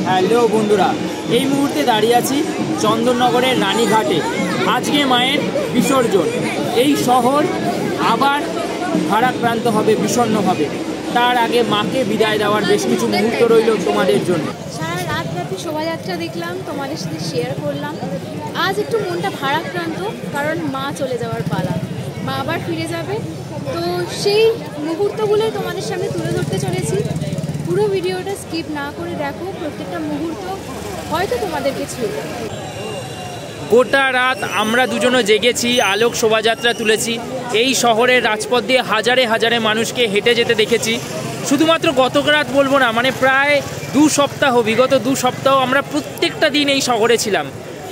Hello বন্ধুরা, এই মুহূর্তে দাঁড়িয়ে আছি চন্দননগরের রানীঘাটে। আজকে মায়ের বিসর্জন। এই শহর আবার ভারাক্রান্ত হবে, বিষণ্ণ হবে। তার আগে মাকে বিদায় দেওয়ার বেশ কিছু মুহূর্ত রইল তোমাদের জন্য। সারা রাত রাতে শোভাযাত্রা দেখলাম, তোমাদের সাথে শেয়ার করলাম। আজ একটু মনটা ভারাক্রান্ত, কারণ মা চলে যাওয়ার পালা। মা আবার ফিরে যাবে, তো সেই মুহূর্তগুলোই তোমাদের সামনে তুলে ধরতে চলেছি। পুরো ভিডিওটা স্কিপ না করে দেখো, প্রত্যেকটা মুহূর্ত হয়তো তোমাদেরকে ছুঁয়ে। গোটা রাত আমরা দুজনও জেগেছি, আলোক শোভাযাত্রা তুলেছি। এই শহরের রাজপথ দিয়ে হাজারে হাজারে মানুষকে হেঁটে যেতে দেখেছি। শুধুমাত্র গত রাত বলবো না, মানে প্রায় বিগত দু সপ্তাহ আমরা প্রত্যেকটা দিন এই শহরে ছিলাম।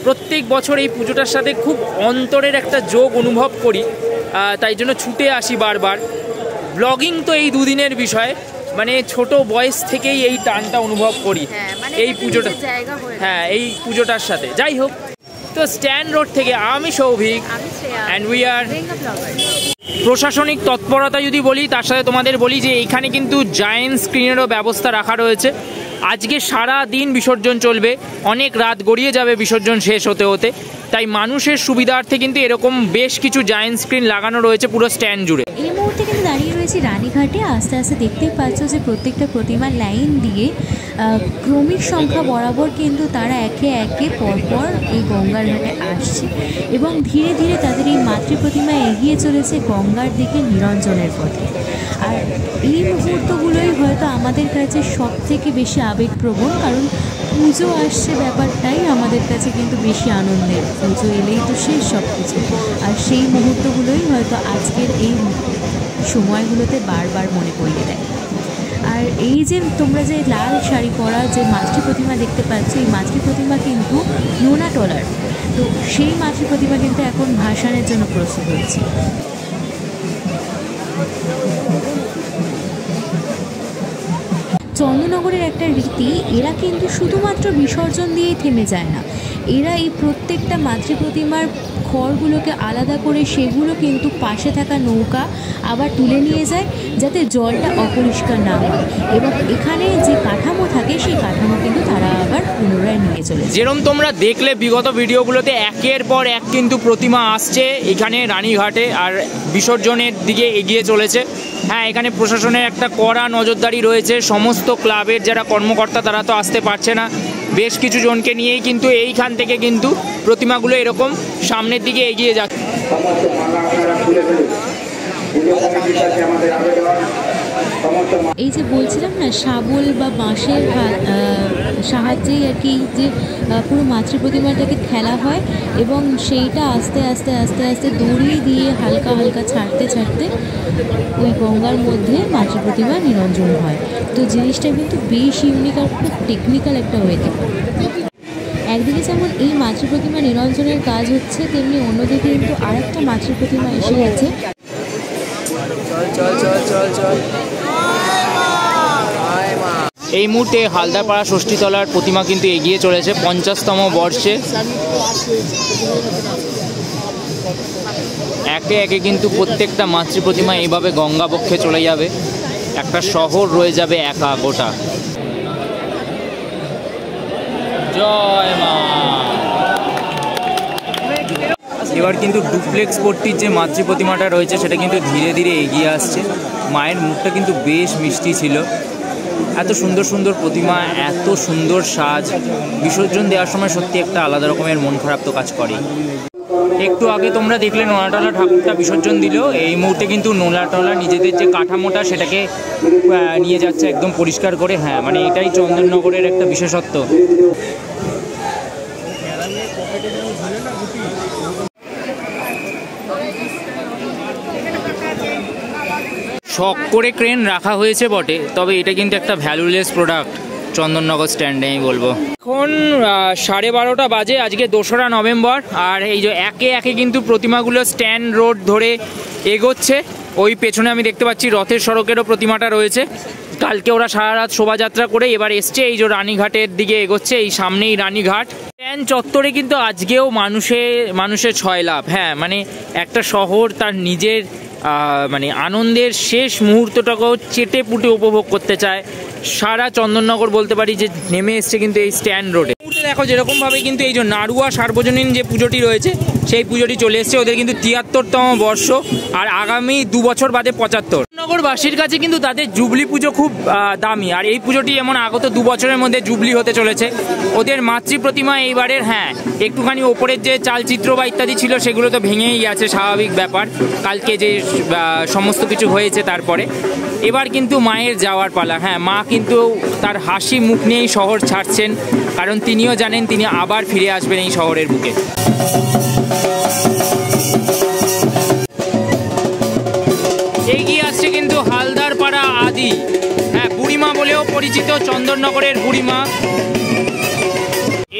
প্রত্যেক বছর এই পুজোটার সাথে খুব অন্তরের একটা যোগ অনুভব করি, তাই জন্য ছুটে আসি বারবার। ব্লগিং তো এই দুদিনের বিষয়, মানে ছোট বয়স থেকেই এই টানটা অনুভব করি এই পুজোটা, এই পুজোটার সাথে। যাই হোক, তো স্ট্যান্ড রোড থেকে আমি সৌভিক অ্যান্ড উই আর। প্রশাসনিক তৎপরতা যদি বলি, তার সাথে তোমাদের বলি যে এইখানে কিন্তু জায়েন্ট স্ক্রিনেরও ব্যবস্থা রাখা রয়েছে। আজকে সারা দিন বিসর্জন চলবে, অনেক রাত গড়িয়ে যাবে বিসর্জন শেষ হতে হতে। তাই মানুষের সুবিধার্থে কিন্তু এরকম বেশ কিছু জায়েন্ট স্ক্রিন লাগানো রয়েছে পুরো স্ট্যান্ড জুড়ে। এই মুহূর্তে কিন্তু দাঁড়িয়ে রয়েছি রানীঘাটে। আস্তে আস্তে দেখতেই পাচ্ছ যে প্রত্যেকটা প্রতিমার লাইন দিয়ে ক্রমিক সংখ্যা বরাবর কিন্তু তারা একে একে পরপর এই গঙ্গার ঘাটে আসছে এবং ধীরে ধীরে তাদের এই মাতৃ প্রতিমা এগিয়ে চলেছে গঙ্গার দিকে নিরঞ্জনের পথে। আর এই মুহূর্তগুলোই হয়তো আমাদের কাছে সব থেকে বেশি আবেগপ্রবণ, কারণ পুজো আসছে ব্যাপারটাই আমাদের কাছে কিন্তু বেশি আনন্দের। পুজো এলেই তো শেষ সব কিছু, আর সেই মুহূর্তগুলোই হয়তো আজকের এই সময়গুলোতে বারবার মনে পড়িয়ে দেয়। আর এই যে তোমরা যে লাল শাড়ি পরা যে মাতৃ প্রতিমা দেখতে পাচ্ছ, এই মাতৃ প্রতিমা কিন্তু নোনাটোলার। তো সেই মাতৃ প্রতিমা কিন্তু এখন ভাসানের জন্য প্রস্তুত হচ্ছে। চন্দননগরের একটা রীতি, এরা কিন্তু শুধুমাত্র বিসর্জন দিয়েই থেমে যায় না। এরা এই প্রত্যেকটা মাতৃ প্রতিমার খড়গুলোকে আলাদা করে সেগুলো কিন্তু পাশে থাকা নৌকা আবার তুলে নিয়ে যায়, যাতে জলটা অপরিষ্কার না হয়। এবং এখানে যে কাঠামো থাকে সেই কাঠামো কিন্তু তারা আবার পুনরায় নিয়ে চলে। যেরকম তোমরা দেখলে বিগত ভিডিওগুলোতে একের পর এক কিন্তু প্রতিমা আসছে এখানে রানীঘাটে, আর বিসর্জনের দিকে এগিয়ে চলেছে। হ্যাঁ, এখানে প্রশাসনের একটা কড়া নজরদারি রয়েছে। সমস্ত ক্লাবের যারা কর্মকর্তা তারা তো আসতে পারছে না, বেশ কিছু জনকে নিয়েই কিন্তু এইখান থেকে কিন্তু প্রতিমাগুলো এরকম সামনের দিকে এগিয়ে যাচ্ছে। এই যে বলছিলাম না, শাবল বা বাঁশের সাহায্যেই আর কি যে পুরো মাতৃ প্রতিমাটাকে ঠেলা হয় এবং সেইটা আস্তে আস্তে আস্তে আস্তে দড়ি দিয়ে হালকা হালকা ছাড়তে ছাড়তে ওই গঙ্গার মধ্যে মাতৃ প্রতিমা নিরঞ্জন হয়। তো জিনিসটা কিন্তু বেশ ইউনিক আর খুব টেকনিক্যাল একটা ওয়েতে। একদিকে যেমন এই মাতৃ প্রতিমা নিরঞ্জনের কাজ হচ্ছে, তেমনি অন্যদিকে কিন্তু আরেকটা মাতৃ প্রতিমা এসে গেছে। এই মুহূর্তে হালদাপাড়া ষষ্ঠীতলার প্রতিমা কিন্তু এগিয়ে চলেছে 50তম বর্ষে। একে একে কিন্তু প্রত্যেকটা মাতৃ প্রতিমা এইভাবে গঙ্গা বক্ষে চলে যাবে, একটা শহর রয়ে যাবে একা গোটা। জয় মা। এবার কিন্তু ডুপ্লেক্স পট্টির যে মাতৃ প্রতিমাটা রয়েছে সেটা কিন্তু ধীরে ধীরে এগিয়ে আসছে। মায়ের মুখটা কিন্তু বেশ মিষ্টি ছিল। এত সুন্দর সুন্দর প্রতিমা, এত সুন্দর সাজ, বিসর্জন দেওয়ার সময় সত্যি একটা আলাদা রকমের মন খারাপ তো কাজ করে। একটু আগে তোমরা দেখলে নোনাটোলা ঠাকুরটা বিসর্জন দিল। এই মুহূর্তে কিন্তু নোনাটোলা নিজেদের যে কাঠামোটা সেটাকে নিয়ে যাচ্ছে একদম পরিষ্কার করে। হ্যাঁ, মানে এটাই চন্দননগরের একটা বিশেষত্ব। শখ করে ক্রেন রাখা হয়েছে বটে, তবে এটা কিন্তু একটা ভ্যালুলেস প্রোডাক্ট চন্দননগর স্ট্যান্ডে আমি বলবো। এখন 12:30 বাজে, আজকে 2রা নভেম্বর। আর এই যে একে একে কিন্তু প্রতিমাগুলো স্ট্যান্ড রোড ধরে এগোচ্ছে। ওই পেছনে আমি দেখতে পাচ্ছি রথের সড়কেরও প্রতিমাটা রয়েছে। কালকে ওরা সারা রাত শোভাযাত্রা করে এবার এসছে এই যে রানীঘাটের দিকে এগোচ্ছে। এই সামনেই রানীঘাট স্ট্যান্ড চত্বরে কিন্তু আজকেও মানুষের ছয় লাভ। হ্যাঁ, মানে একটা শহর তার নিজের মানে আনন্দের শেষ মুহূর্তটাকেও চেটে পুটে উপভোগ করতে চায়। সারা চন্দননগর বলতে পারি যে নেমে এসছে কিন্তু এই স্ট্যান্ড রোডে। দেখো যেরকমভাবে কিন্তু এই যে নাড়ুয়া সার্বজনীন যে পুজোটি রয়েছে সেই পুজোটি চলে এসছে, ওদের কিন্তু 73তম বর্ষ, আর আগামী 2 বছর বাদে 75। নগরবাসীর কাছে কিন্তু তাদের জুবলি পুজো খুব দামি, আর এই পুজোটি এমন আগত 2 বছরের মধ্যে জুবলি হতে চলেছে। ওদের মাতৃ প্রতিমা এইবারের একটুখানি ওপরের যে চালচিত্র বা ইত্যাদি ছিল সেগুলো তো ভেঙেই গেছে, স্বাভাবিক ব্যাপার, কালকে যে সমস্ত কিছু হয়েছে তারপরে। এবার কিন্তু মায়ের যাওয়ার পালা। মা কিন্তু তার হাসি মুখ নিয়েই শহর ছাড়ছেন, কারণ তিনিও জানেন তিনি আবার ফিরে আসবেন এই শহরের বুকে। এগিয়ে আসছে কিন্তু হালদারপাড়া আদি, বুড়িমা বলেও পরিচিত, চন্দননগরের বুড়িমা।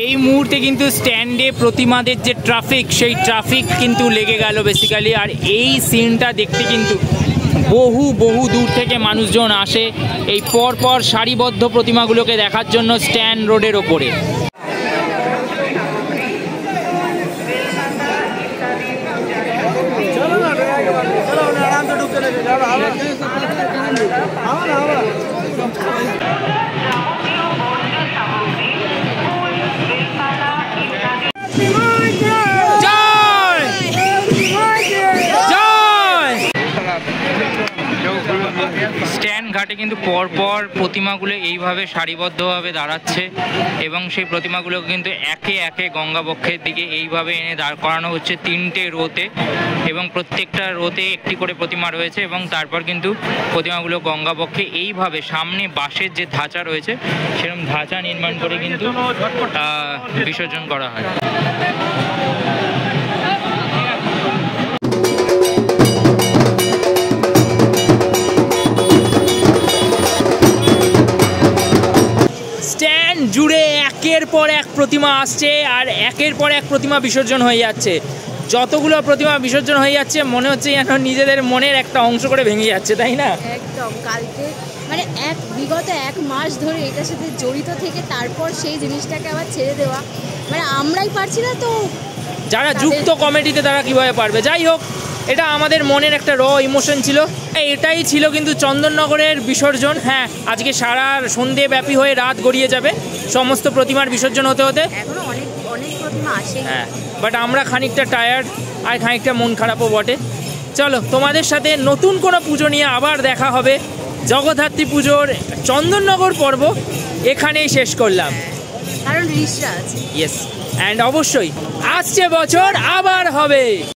এই মুহূর্তে কিন্তু স্ট্যান্ডে প্রতিমাদের যে ট্রাফিক, সেই ট্রাফিক কিন্তু লেগে গেল বেসিক্যালি। আর এই সিনটা দেখতে কিন্তু বহু বহু দূর থেকে মানুষজন আসে এই পরপর সারিবদ্ধ প্রতিমাগুলোকে দেখার জন্য স্ট্যান্ড রোডের ওপরে। স্ট্যান্ড ঘাটে কিন্তু পরপর প্রতিমাগুলো এইভাবে সারিবদ্ধভাবে দাঁড়াচ্ছে, এবং সেই প্রতিমাগুলো কিন্তু একে একে গঙ্গাবক্ষের দিকে এইভাবে এনে দাঁড় করানো হচ্ছে 3টে রোতে, এবং প্রত্যেকটা রোতে একটি করে প্রতিমা রয়েছে, এবং তারপর কিন্তু প্রতিমাগুলো গঙ্গাবক্ষে এইভাবে সামনে বাঁশের যে ধাঁচা রয়েছে সেরকম ধাঁচা নির্মাণ করে কিন্তু বিসর্জন করা হয়। স্ট্যান্ড জুড়ে একের পর এক প্রতিমা আসছে, আর একের পর এক প্রতিমা বিসর্জন হয়ে যাচ্ছে। যতগুলো প্রতিমা বিসর্জন হয়ে যাচ্ছে মনে হচ্ছে যেন নিজেদের মনের একটা অংশ করে ভেঙে যাচ্ছে, তাই না? একদম। কালকে মানে বিগত 1 মাস ধরে এটার সাথে জড়িত থেকে তারপর সেই জিনিসটাকে আবার ছেড়ে দেওয়া, মানে আমরাই পারছি না, তো যারা যুক্ত কমিটিতে তারা কিভাবে পারবে। যাই হোক, এটা আমাদের মনের একটা ইমোশন ছিল। এটাই ছিল কিন্তু চন্দননগরের বিসর্জন। আজকে সারা সন্ধে ব্যাপী হয়ে রাত গড়িয়ে যাবে সমস্ত প্রতিমার বিসর্জন হতে হতে। এখনো অনেক প্রতিমা আসে। বাট আমরা খানিকটা টায়ার্ড আর খানিকটা মন খারাপও বটে। চলো, তোমাদের সাথে নতুন কোনো পুজো নিয়ে আবার দেখা হবে। জগদ্ধাত্রী পুজোর চন্দননগর পর্ব এখানেই শেষ করলাম, কারণ রিসরা আছে। ইয়েস, অ্যান্ড অবশ্যই আসছে বছর আবার হবে।